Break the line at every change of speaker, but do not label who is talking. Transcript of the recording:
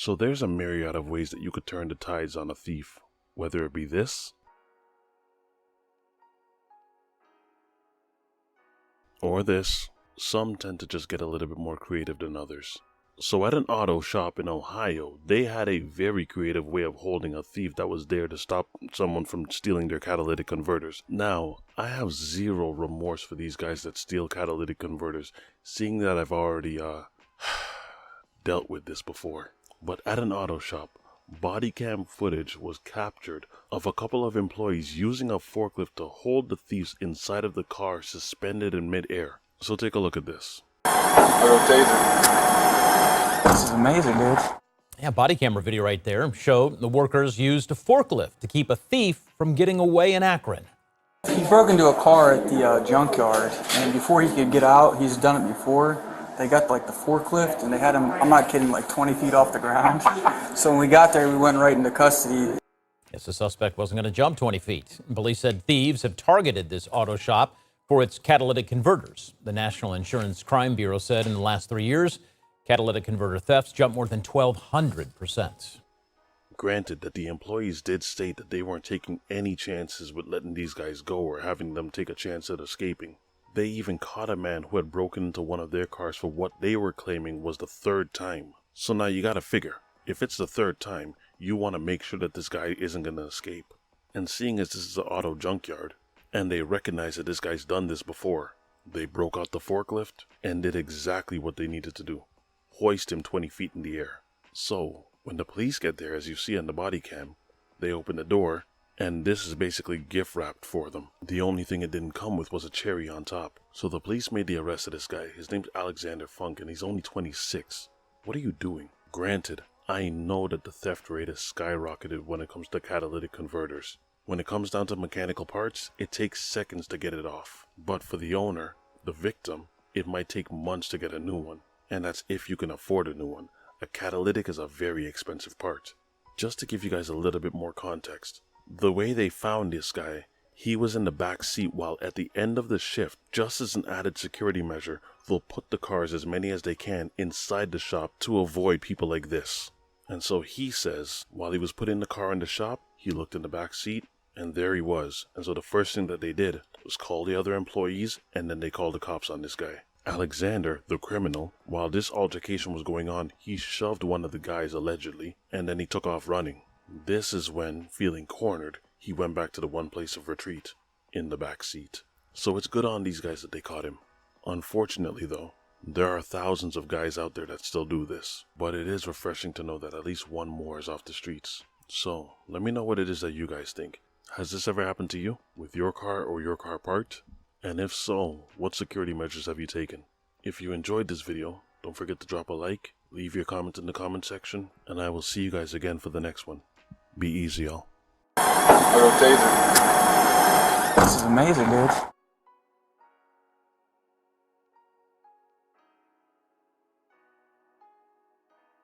So there's a myriad of ways that you could turn the tides on a thief, whether it be this, or this. Some tend to just get a little bit more creative than others. So at an auto shop in Ohio, they had a very creative way of holding a thief that was there to stop someone from stealing their catalytic converters. Now, I have zero remorse for these guys that steal catalytic converters, seeing that I've already dealt with this before. But at an auto shop, body cam footage was captured of a couple of employees using a forklift to hold the thieves inside of the car suspended in midair. So take a look at this.
Little taser.
This is amazing, dude.
Yeah, body camera video right there showed the workers used a forklift to keep a thief from getting away in Akron.
He broke into a car at the junkyard, and before he could get out, he's done it before. They got like the forklift, and they had him, I'm not kidding, like 20 feet off the ground. So when we got there, we went right into custody.
Yes, the suspect wasn't going to jump 20 feet. Police said thieves have targeted this auto shop for its catalytic converters. The National Insurance Crime Bureau said in the last 3 years, catalytic converter thefts jumped more than 1,200%.
Granted that the employees did state that they weren't taking any chances with letting these guys go or having them take a chance at escaping. They even caught a man who had broken into one of their cars for what they were claiming was the third time. So now you gotta figure, if it's the third time, you want to make sure that this guy isn't gonna escape. And seeing as this is an auto junkyard, and they recognize that this guy's done this before, they broke out the forklift and did exactly what they needed to do. Hoist him 20 feet in the air. So, when the police get there, as you see on the body cam, they open the door, and this is basically gift wrapped for them. The only thing it didn't come with was a cherry on top. So the police made the arrest of this guy. His name's Alexander Funk, and he's only 26. What are you doing? Granted, I know that the theft rate has skyrocketed when it comes to catalytic converters. When it comes down to mechanical parts, it takes seconds to get it off. But for the owner, the victim, it might take months to get a new one. And that's if you can afford a new one. A catalytic is a very expensive part. Just to give you guys a little bit more context, the way they found this guy, he was in the back seat while at the end of the shift, just as an added security measure, they'll put the cars, as many as they can, inside the shop to avoid people like this. And so he says, while he was putting the car in the shop, he looked in the back seat, and there he was. And so the first thing that they did was call the other employees, and then they called the cops on this guy. Alexander, the criminal, while this altercation was going on, he shoved one of the guys allegedly, and then he took off running. This is when, feeling cornered, he went back to the one place of retreat, in the back seat. So it's good on these guys that they caught him. Unfortunately though, there are thousands of guys out there that still do this, but it is refreshing to know that at least one more is off the streets. So, let me know what it is that you guys think. Has this ever happened to you, with your car or your car parked? And if so, what security measures have you taken? If you enjoyed this video, don't forget to drop a like, leave your comment in the comment section, and I will see you guys again for the next one. Be easy, y'all.
Little taser.
This is amazing, dude.